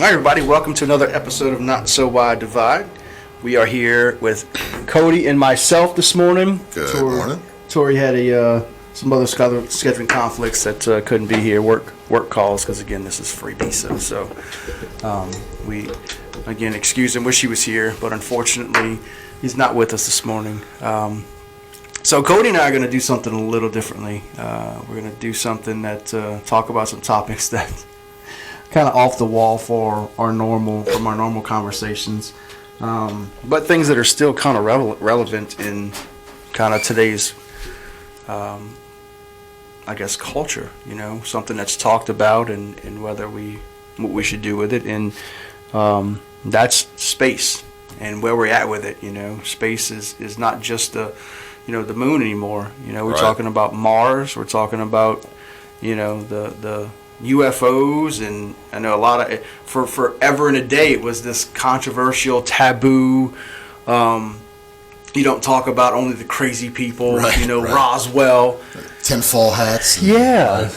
Hi, everybody. Welcome to another episode of Not So Wide Divide. We are here with Cody and myself this morning. Good morning. Tori had some other scheduling conflicts that couldn't be here, work calls, because, again, this is freebie. So we, again, excuse him, wish he was here, but unfortunately, he's not with us this morning. So Cody and I are going to do something a little differently. We're going to do something that talk about some topics that kind of off the wall from our normal conversations, but things that are still kind of relevant in kind of today's, I guess, culture. You know, something that's talked about and what we should do with it, and that's space and where we're at with it. You know, space is not just the moon anymore. You know, we're talking about Mars. We're talking about the UFOs, and I know a lot of for forever and a day it was this controversial taboo. You don't talk about only the crazy people, right. Roswell, tinfoil hats. Yeah,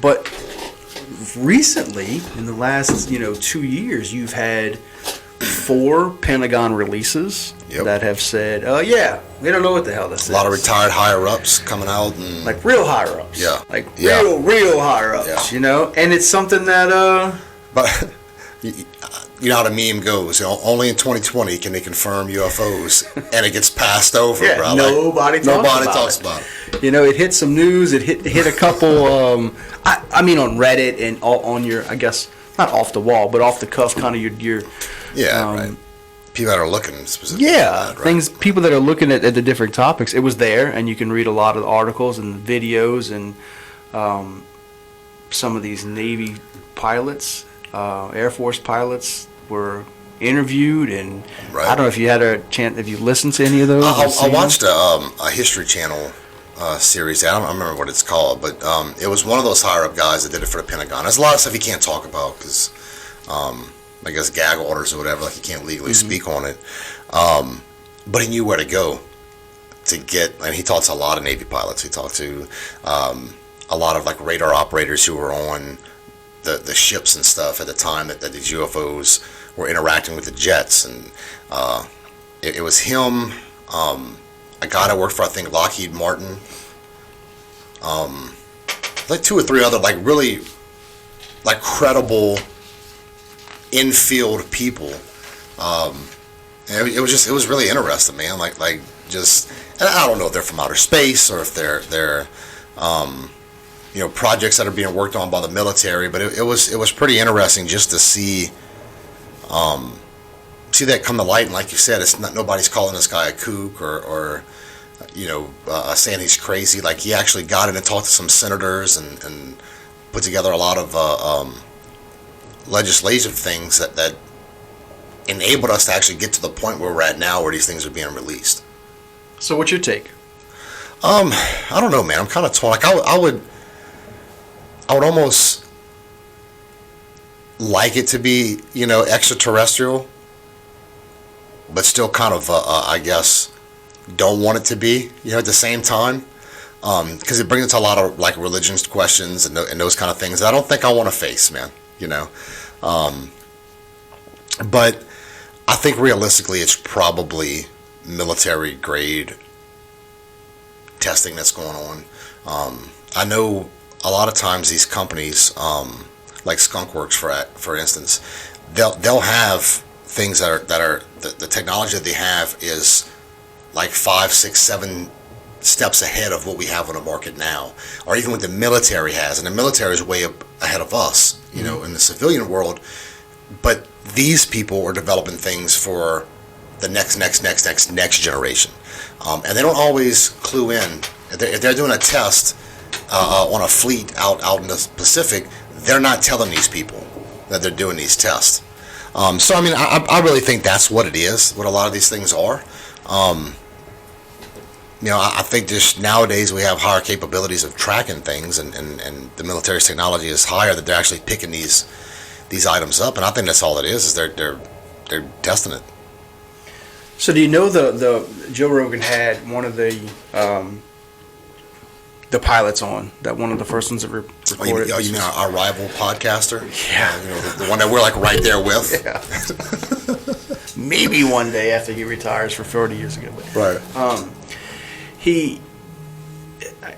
but recently in the last 2 years, you've had 4 Pentagon releases that have said, we don't know what the hell this is. A lot of retired higher-ups coming out. And like real higher-ups. Yeah. Like real higher-ups, And it's something that... But you know how the meme goes. Only in 2020 can they confirm UFOs, and it gets passed over, bro. Nobody talks about it. It hit some news. It hit a couple... I mean, on Reddit and on your, I guess, not off the wall, but off the cuff, kind of your right. People that are looking specifically. Yeah, people that are looking at the different topics. It was there, and you can read a lot of the articles and the videos, and some of these Navy pilots, Air Force pilots were interviewed, and I don't know if you had a chance, if you listened to any of those. I watched a History Channel series. I don't remember what it's called, but it was one of those higher up guys that did it for the Pentagon. There's a lot of stuff you can't talk about because I guess gag orders or whatever, like you can't legally speak on it. But he knew where to go to get, and he talked to a lot of Navy pilots. He talked to a lot of like radar operators who were on the ships and stuff at the time that these UFOs were interacting with the jets. And it was him, a guy that worked for, I think, Lockheed Martin, like 2 or 3 other like really like credible in-field people, and it was really interesting, man. Like just, and I don't know if they're from outer space or if they're projects that are being worked on by the military, but it was pretty interesting just to see that come to light. And like you said, it's not, nobody's calling this guy a kook or saying he's crazy. Like, he actually got in and talked to some senators and put together a lot of legislative things that enabled us to actually get to the point where we're at now, where these things are being released. So what's your take? I don't know, man. I'm kind of torn. Like, I would almost like it to be, extraterrestrial, but still kind of, I guess, don't want it to be, at the same time. Because it brings into a lot of, like, religious questions and those kind of things that I don't think I want to face, man. But I think realistically it's probably military grade testing that's going on. I know a lot of times these companies, like Skunkworks for instance, they'll have things that are the technology that they have is like 5, 6, 7 steps ahead of what we have on the market now, or even what the military has, and the military is way up ahead of us, in the civilian world. But these people are developing things for the next generation, and they don't always clue in. If they're doing a test on a fleet out in the Pacific, they're not telling these people that they're doing these tests. So I mean, I really think that's what it is. What a lot of these things are. I think just nowadays we have higher capabilities of tracking things, and the military's technology is higher, that they're actually picking these items up, and I think that's all it is they're testing it. So do you know the Joe Rogan had one of the the pilot's on. That one of the first ones that recorded. You mean our rival podcaster? Yeah. The one that we're like right there with. Yeah. Maybe one day after he retires for 30 years ago. But, Right.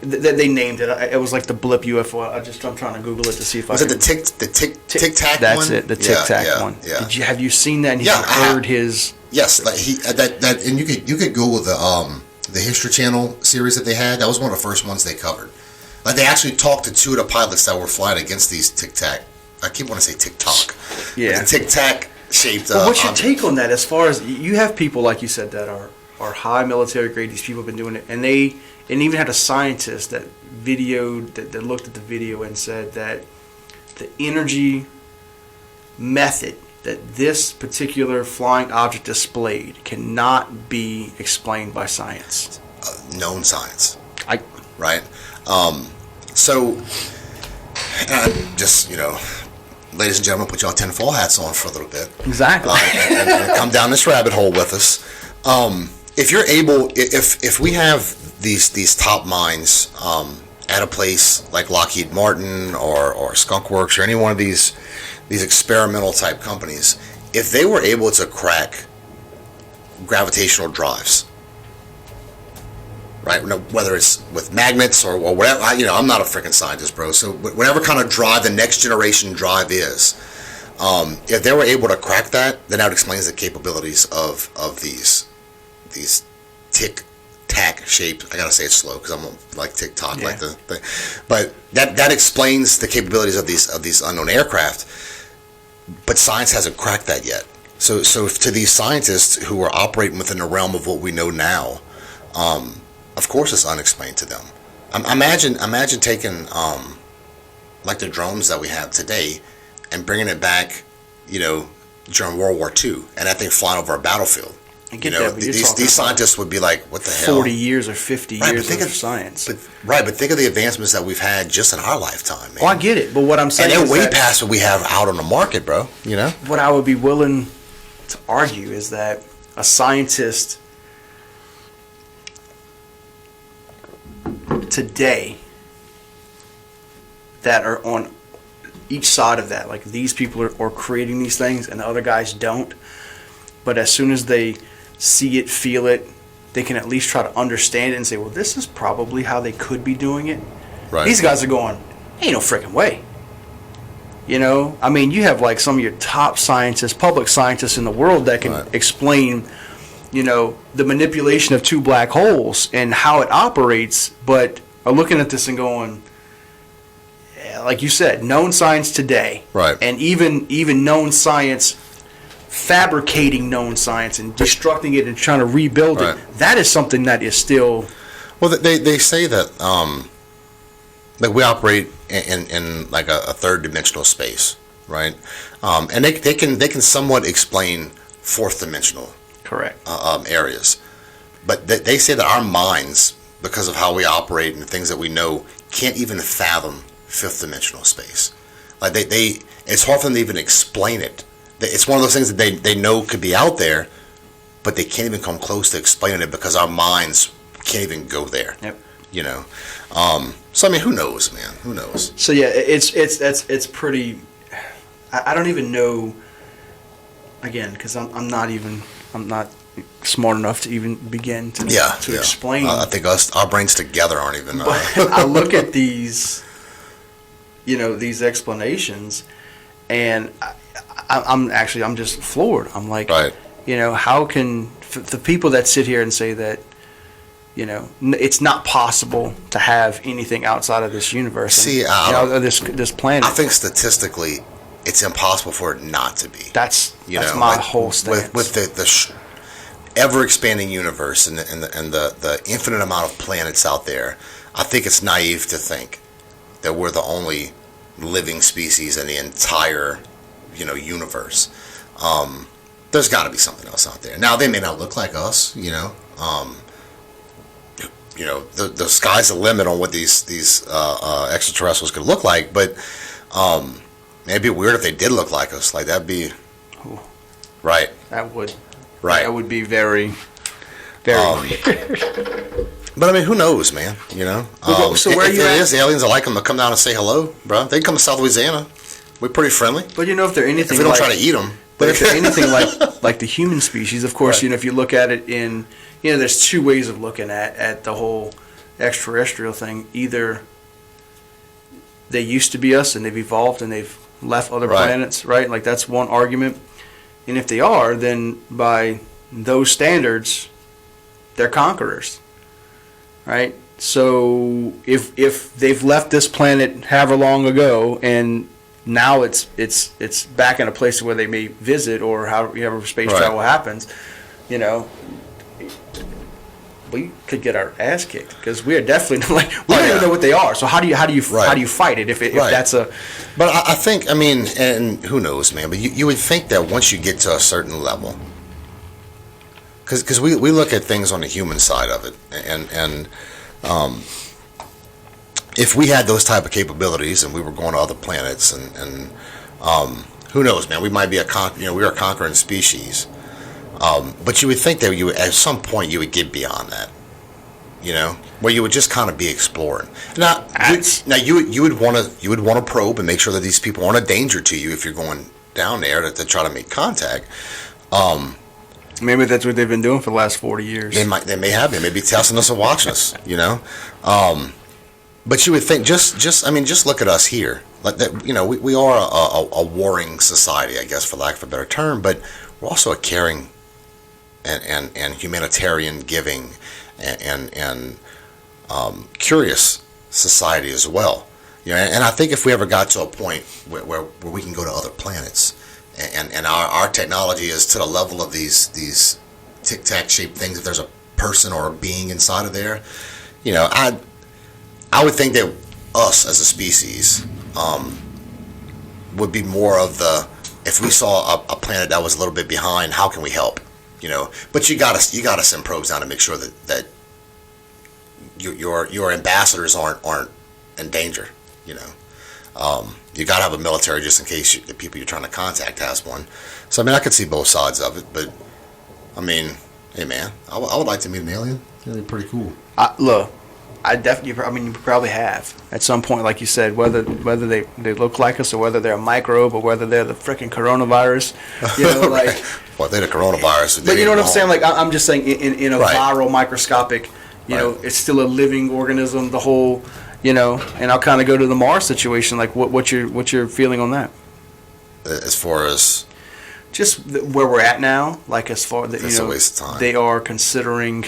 they named it. It was like the blip UFO. I'm trying to Google it to see if Was I it can. the Tic Tac one? That's it. The Tic Tac one. Yeah. Have you seen that? And Yeah, I have. heard his. Yes, like and you could Google the History Channel series that they had. That was one of the first ones they covered. Like they actually talked to two of the pilots that were flying against these Tic Tac. I keep wanting to say TikTok. Yeah. The Tic Tac shaped. But what's your take on that? As far as you have people like you said that are high military grade. These people have been doing it, and even had a scientist that videoed that looked at the video and said that the energy method that this particular flying object displayed cannot be explained by science. Known science. Right. So, just ladies and gentlemen, put y'all tinfoil hats on for a little bit. Exactly. And come down this rabbit hole with us. If you're able, if we have these top minds at a place like Lockheed Martin or Skunk Works or any one of these experimental type companies, if they were able to crack gravitational drives, right? Whether it's with magnets or whatever, I'm not a freaking scientist, bro. So whatever kind of drive the next generation drive is, if they were able to crack that, then that explains the capabilities of these Tic Tac shaped. I gotta say it slow because I'm like TikTok, like the thing. But that explains the capabilities of these unknown aircraft. But science hasn't cracked that yet. So to these scientists who are operating within the realm of what we know now, of course it's unexplained to them. Imagine taking like the drones that we have today and bringing it back, during World War II, and that thing flying over a battlefield. I get that, but these scientists would be like, "What the hell?" 40 years or 50 years of science. But think of the advancements that we've had just in our lifetime, man. Oh, I get it, but what I'm saying and is they're way that past what we have out on the market, bro. What I would be willing to argue is that a scientist today that are on each side of that, like these people are creating these things and the other guys don't, but as soon as they see it, feel it, they can at least try to understand it and say, well, this is probably how they could be doing it. Right. These guys are going, ain't no freaking way. I mean, you have like some of your top scientists, public scientists in the world that can explain, the manipulation of two black holes and how it operates, but are looking at this and going, like you said, known science today, right? And even known science, fabricating known science and destructing it and trying to rebuild it. That is something that is still. Well, they say that like we operate in like a third dimensional space, right? And they can somewhat explain fourth dimensional areas, but they say that our minds, because of how we operate and the things that we know, can't even fathom fifth dimensional space. Like it's hard for them to even explain it. It's one of those things that they know could be out there, but they can't even come close to explaining it because our minds can't even go there. Yep. So I mean, who knows, man? Who knows? So yeah, it's pretty. I don't even know. Again, because I'm not smart enough to even begin to explain. I think our brains together aren't even. But I look at these, these explanations, and I'm just floored. I'm like, how can the people that sit here and say that, it's not possible to have anything outside of this universe. See, this planet. I think statistically, it's impossible for it not to be. That's my whole stance. With the ever expanding universe and the infinite amount of planets out there, I think it's naive to think that we're the only living species in the entire universe. There's got to be something else out there. Now they may not look like us, the sky's the limit on what these extraterrestrials could look like, but it'd be weird if they did look like us. Like that'd be right. That would right. That would be very, very weird. But I mean, who knows, man? You know. So where if you it at? is aliens that like them to come down and say hello, bro, they can come to South Louisiana. We're pretty friendly. But you know, if they're anything, If we don't try to eat them. but if they're anything like the human species, of course, Right. you know, if you look at it in, you know, there's two ways of looking at the whole extraterrestrial thing. Either they used to be us and they've evolved and they've left other Right. planets, right? Like that's one argument. And if they are, then by those standards, they're conquerors, right? So if they've left this planet however long ago and now it's back in a place where they may visit or however space Right. travel happens, you know, we could get our ass kicked because we are definitely like we don't even know what they are. So how do you Right. fight it if Right. that's a But I think, I mean, and who knows, man, but you would think that once you get to a certain level, because we look at things on the human side of it, and if we had those type of capabilities and we were going to other planets, and who knows, man, we might be we're a conquering species, but you would think that at some point you would get beyond that, you know, where you would just kind of be exploring. Now you would want to probe and make sure that these people aren't a danger to you if you're going down there to try to make contact. maybe that's what they've been doing for the last 40 years. They may have been, maybe testing us and watching us, you know. But you would think I mean, just look at us here. Like that, you know, we are a warring society, I guess, for lack of a better term, but we're also a caring and humanitarian, giving and curious society as well. You know, and I think if we ever got to a point where we can go to other planets, and our technology is to the level of these tic tac shaped things, if there's a person or a being inside of there, you know, I would think that us as a species would be more of the, if we saw a planet that was a little bit behind, how can we help? You know, but you gotta send probes down to make sure that your ambassadors aren't in danger. You know, you gotta have a military just in case the people you're trying to contact has one. So I mean, I could see both sides of it, but I mean, hey man, I would like to meet an alien. They're pretty cool. Look, I definitely. I mean, you probably have at some point, like you said, whether they look like us or whether they're a microbe or whether they're the freaking coronavirus. You know, like. Well, they're the coronavirus. But you know what I'm saying? Like I'm just saying, in a Right. viral microscopic, you know, it's still a living organism. The whole, you know, and I'll kind of go to the Mars situation. Like, what's your feeling on that? As far as Just where we're at now, like as far that It's a waste of time. they are considering,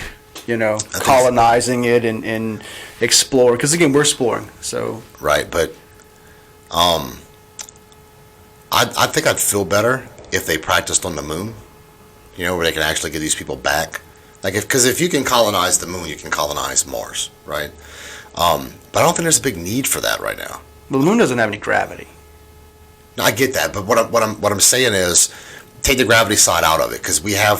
you know, colonizing it and explore. Because again, we're exploring. So right, but I think I'd feel better if they practiced on the moon. You know, where they can actually get these people back. Like, because if you can colonize the moon, you can colonize Mars, right? But I don't think there's a big need for that right now. well, the moon doesn't have any gravity. No, I get that, but what I'm saying is, take the gravity side out of it, because we have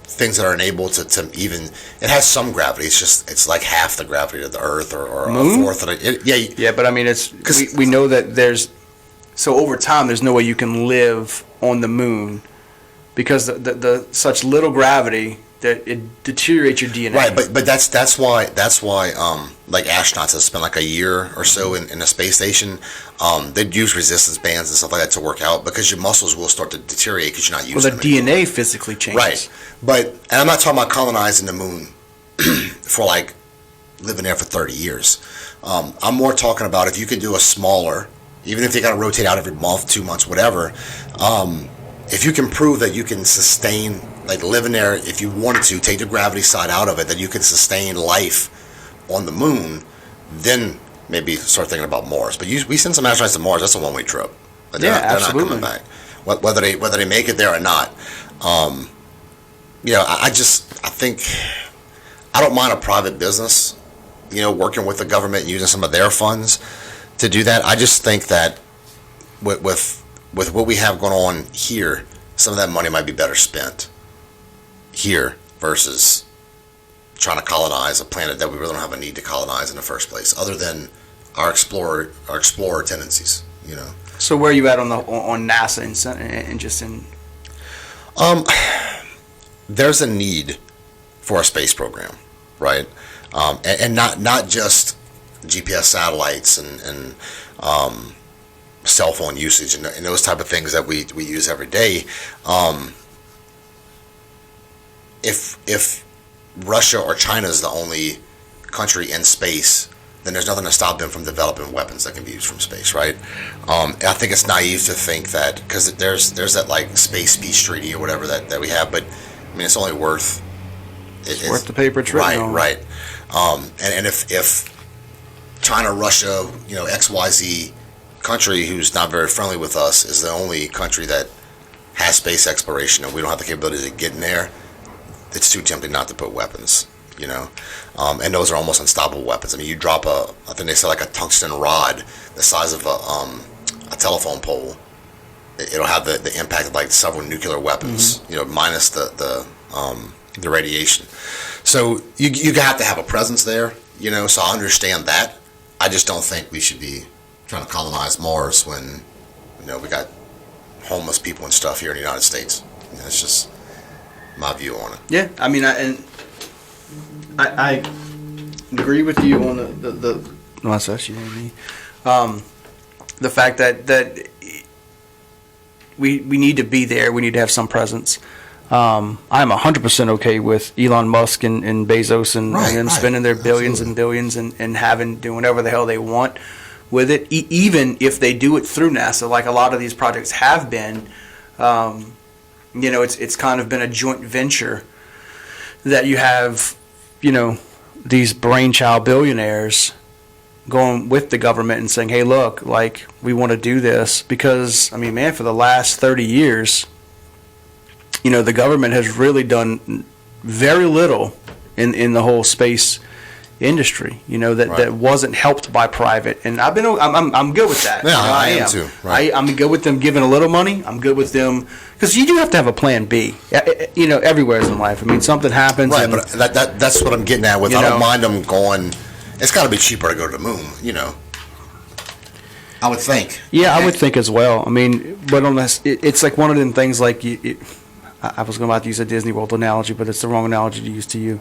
things that are enabled to even. It has some gravity. It's like half the gravity of the Earth, or Moon? a fourth of it. Yeah, Yeah, but I mean, we know that there's so over time there's no way you can live on the moon because the such little gravity that it deteriorates your DNA. right. But that's why like astronauts that spend like a year or so in a space station, they'd use resistance bands and stuff like that to work out, because your muscles will start to deteriorate because you're not using Well, the them. DNA physically changes. Right. But, and I'm not talking about colonizing the moon for like living there for 30 years. I'm more talking about if you could do a smaller, even if they got to rotate out every month, 2 months, whatever. If you can prove that you can sustain, like living there, if you wanted to, take the gravity side out of it, that you can sustain life on the moon, then maybe start thinking about Mars. But we send some astronauts to Mars, that's a one-way trip. But they're absolutely. not coming back. Whether they make it there or not. You know, I think I don't mind a private business, you know, working with the government, using some of their funds to do that. I just think that with what we have going on here, some of that money might be better spent here versus trying to colonize a planet that we really don't have a need to colonize in the first place, other than our explorer tendencies, you know. So where are you at on NASA and just in? There's a need for a space program. right? And not just GPS satellites and cell phone usage and those type of things that we use every day. If Russia or China is the only country in space, then there's nothing to stop them from developing weapons that can be used from space, right? I think it's naive to think that, because there's that like space peace treaty or whatever that we have, but I mean it's only worth it's worth the paper it's written on. Right. And if China, Russia, XYZ country who's not very friendly with us is the only country that has space exploration and we don't have the capability to get in there, it's too tempting not to put weapons, and those are almost unstoppable weapons. I mean, you drop I think they said like a tungsten rod the size of a telephone pole, it'll have the impact of like several nuclear weapons, minus the radiation. So you have to have a presence there, so I understand that. I just don't think we should be trying to colonize Mars when, we got homeless people and stuff here in the United States. It's just my view on it. Yeah, I mean, I agree with you on the no, that's you and me. The fact that we need to be there, we need to have some presence. I'm 100% okay with Elon Musk and Bezos and them spending their billions and billions and doing whatever the hell they want with it, even if they do it through NASA, like a lot of these projects have been. It's kind of been a joint venture that you have, these brainchild billionaires going with the government and saying, hey, look, like, we want to do this because, I mean, man, for the last 30 years, the government has really done very little in the whole space industry, that wasn't helped by private, and I'm good with that. Yeah, I am too. Right. I'm good with them giving a little money. I'm good with them because you do have to have a plan B. Everywhere in life. I mean, something happens. Right, but that's what I'm getting at with. I don't mind them going. It's got to be cheaper to go to the moon. I would think. Yeah, I would think as well. I mean, but on this, it's like one of them things. Like I was going to use a Disney World analogy, but it's the wrong analogy to use to you.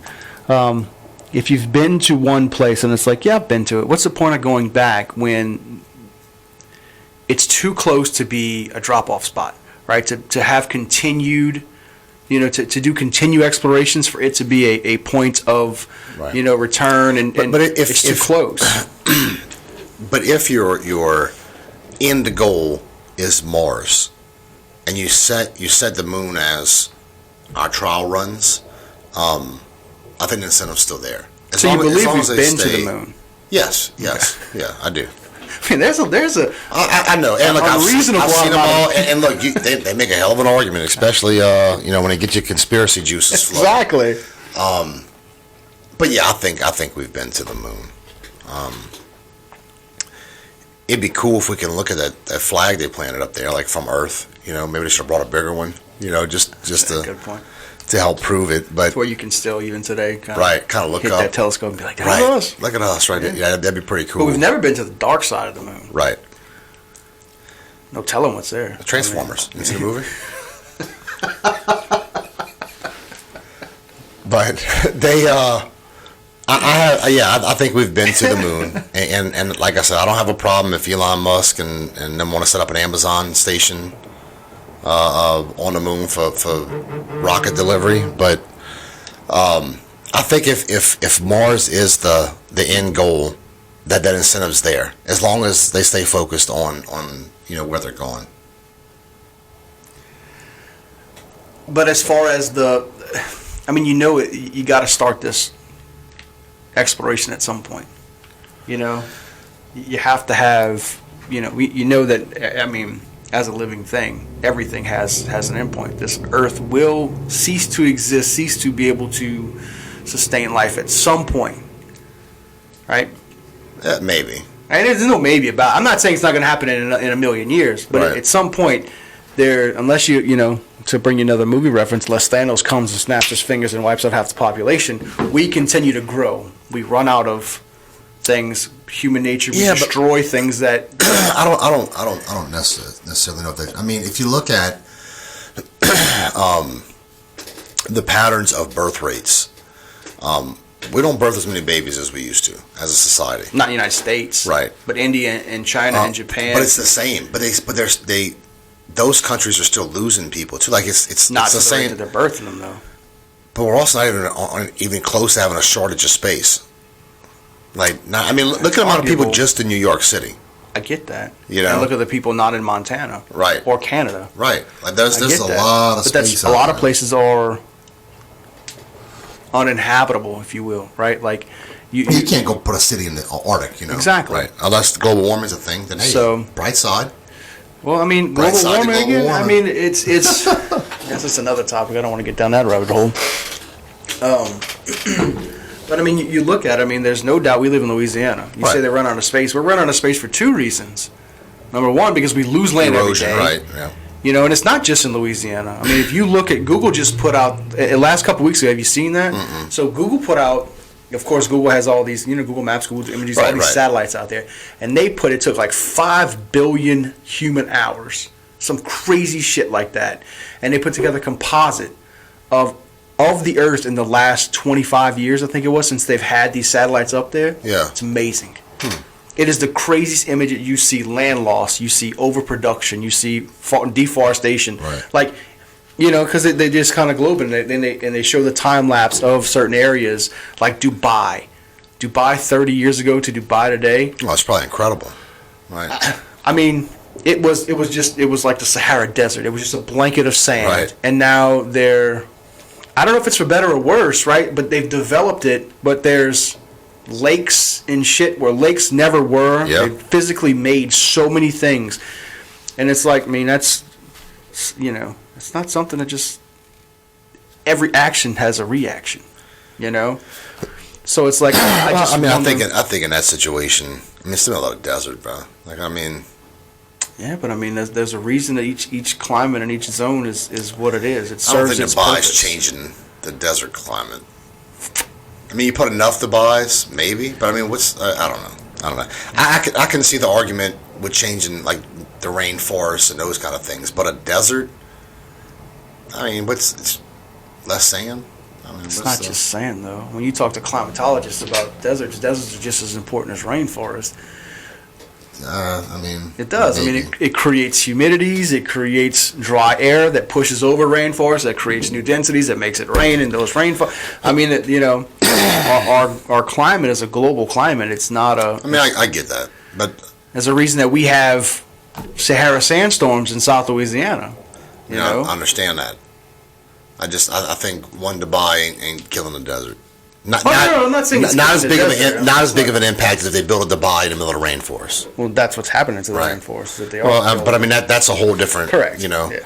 If you've been to one place and it's like, yeah, I've been to it, what's the point of going back when it's too close to be a drop-off spot, right? To have continued, to do continued explorations for it to be a point of, return, and but it's too close. But if your end goal is Mars, and you set the moon as our trial runs, I think the incentive's still there. So you believe we've been to the moon? Yes, okay. Yeah, I do. I mean, there's a I know, and look, I've seen them all, and look, they make a hell of an argument, especially when they get your conspiracy juices flowing. Exactly. But yeah, I think we've been to the moon. It'd be cool if we can look at that flag they planted up there, like from Earth. Maybe they should have brought a bigger one. Just to good point. To help prove it, but where you can still even today kind of look hit up that telescope and be like, look at us. Look at us, right? Yeah, that'd be pretty cool. But we've never been to the dark side of the moon. Right. No telling what's there. The Transformers. You see the movie? But they, I think we've been to the moon, and like I said, I don't have a problem if Elon Musk and them want to set up an Amazon station on the moon for rocket delivery, but I think if Mars is the end goal, that incentive's there, as long as they stay focused on where they're going. But as far as you got to start this exploration at some point. You have to have that. As a living thing, everything has an endpoint. This Earth will cease to exist, cease to be able to sustain life at some point, right? Maybe. And there's no maybe about it. I'm not saying it's not going to happen in a million years, but at some point, unless to bring you another movie reference, unless Thanos comes and snaps his fingers and wipes out half the population, we continue to grow. We run out of things. Human nature, we destroy things that I don't necessarily know if they. If you look at the patterns of birth rates, we don't birth as many babies as we used to as a society. Not the United States, Right? But India and China and Japan. But it's the same. But those countries are still losing people too. Like it's not the same. that they're birthing them though. But we're also not even close to having a shortage of space. Like, look at the amount of people just in New York City. I get that. You know, and look at the people not in Montana, right, or Canada, right. Like there's a lot of space. But a lot of places are uninhabitable, if you will, right? Like you can't go put a city in the Arctic, you know. Exactly. Right. Unless global warming is a thing, then hey, so, bright side. Well, I mean, global warming again. I mean, it's that's just another topic. I don't want to get down that rabbit hole. But I mean, you look at it, I mean, there's no doubt we live in Louisiana. You say they run out of space. We're running out of space for two reasons. Number one, because we lose land Erosion, every day. right, yeah. You know, and it's not just in Louisiana. I mean, if you look at Google just put out, last couple of weeks ago, have you seen that? Mm-mm. So Google put out, of course, Google has all these, Google Maps, Google Images, all these satellites out there. And it took like 5 billion human hours, some crazy shit like that. And they put together a composite of the Earth in the last 25 years, I think it was, since they've had these satellites up there. Yeah. It's amazing. It is the craziest image. You see land loss, you see overproduction, you see deforestation. Right. Like, because they just kind of globe and they show the time lapse of certain areas, like Dubai. Dubai 30 years ago to Dubai today. Oh, it's probably incredible. Right. I mean, it was like the Sahara Desert. It was just a blanket of sand. Right. And now I don't know if it's for better or worse, right? But they've developed it, but there's lakes and shit where lakes never were. Yep. They physically made so many things. And it's like, I mean, that's, it's not something that just, every action has a reaction, So it's like, I think in that situation, it's still a lot of desert, bro. Like, I mean. Yeah, but I mean, there's a reason that each climate and each zone is what it is. It serves I don't think its Dubai's purpose. changing the desert climate. I mean, you put enough Dubai's, maybe, but I mean, I don't know. I can see the argument with changing like the rainforest and those kind of things, but a desert. I mean, it's less sand. I mean, it's not just sand though. When you talk to climatologists about deserts are just as important as rainforests. I mean, it does. Maybe. I mean, it creates humidities. It creates dry air that pushes over rainforest. That creates new densities. That makes it rain in those rainfall. I mean, our climate is a global climate. It's not a. I mean, I get that, but there's a reason that we have Sahara sandstorms in South Louisiana. You know, I understand that. I think one Dubai ain't killing the desert. I'm not saying not as big of an impact as if they built a Dubai in the middle of the rainforest. Well, that's what's happening to the rainforest that they are. Well, but I mean that's a whole different. Correct. Yeah.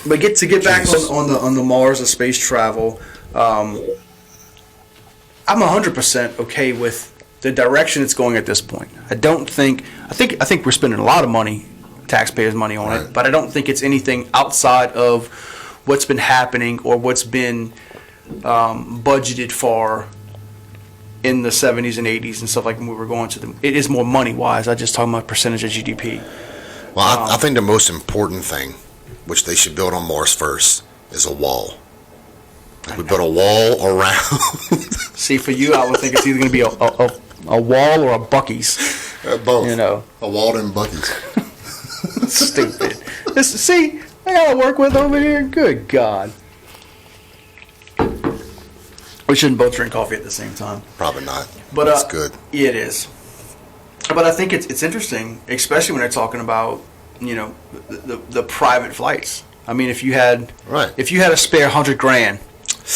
But get back on the Mars and space travel. I'm 100% okay with the direction it's going at this point. I think we're spending a lot of money, taxpayers' money on it, but I don't think it's anything outside of what's been happening or what's been budgeted for in the 70s and 80s and stuff like when we were going to them. It is more money wise. I just talking about percentage of GDP. Well, I think the most important thing, which they should build on Mars first, is a wall. Like we build a wall around. See, for you, I would think it's either going to be a wall or a Buc-ee's. Both. A wall and Buc-ee's. Stupid. See, I got to work with over here. Good God. We shouldn't both drink coffee at the same time. Probably not. But it's good. Yeah, it is. But I think it's interesting, especially when they're talking about the private flights. I mean, if you had a spare $100,000,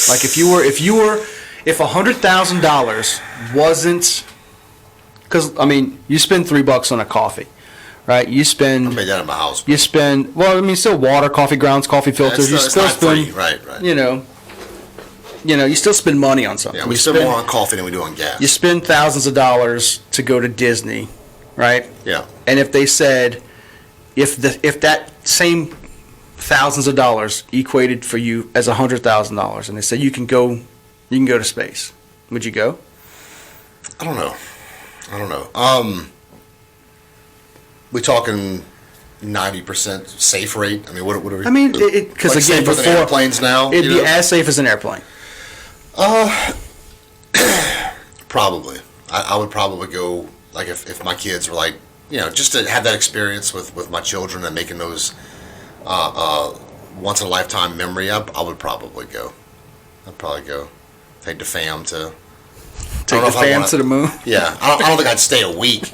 like if $100,000 wasn't, because I mean, you spend $3 on a coffee, right? You spend. I made that in my house. You spend still water, coffee grounds, coffee filters. Yeah, you still spend free. Right. You still spend money on something. Yeah, we spend more on coffee than we do on gas. You spend thousands of dollars to go to Disney, right? Yeah. And if they said, if that same thousands of dollars equated for you as $100,000, and they said you can go to space, would you go? I don't know. We talking 90% safe rate? I mean, what are we? I mean, because again, safer than airplanes now. it'd be as safe as an airplane. Probably. I would probably go, like, if my kids were like, just to have that experience with my children and making those once in a lifetime memory up, I would probably go. I'd probably go. Take the fam to. Take the fam to the moon. Yeah, I don't think I'd stay a week.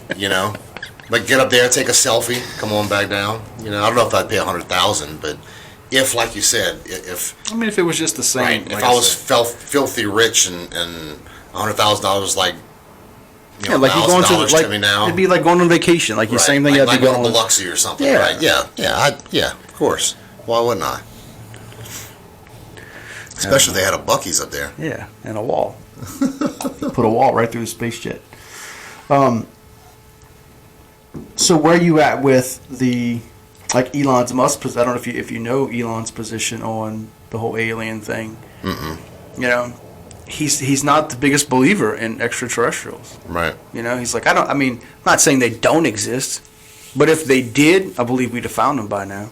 But get up there, take a selfie, come on back down. I don't know if I'd pay $100,000, but if, like you said, if it was just the same. right, if I was filthy rich and $100,000 like. Like you're going to me now. It'd be like going on vacation. Like the same thing. Like going to Biloxi or something. Yeah. Right? Yeah. Of course. Why wouldn't I? Especially if they had a Buc-ee's up there. Yeah, and a wall. Put a wall right through the space jet. So where are you at with the Elon's Musk? I don't know if you know Elon's position on the whole alien thing. Mm-mm. He's not the biggest believer in extraterrestrials. Right. He's like, I'm not saying they don't exist, but if they did, I believe we'd have found them by now.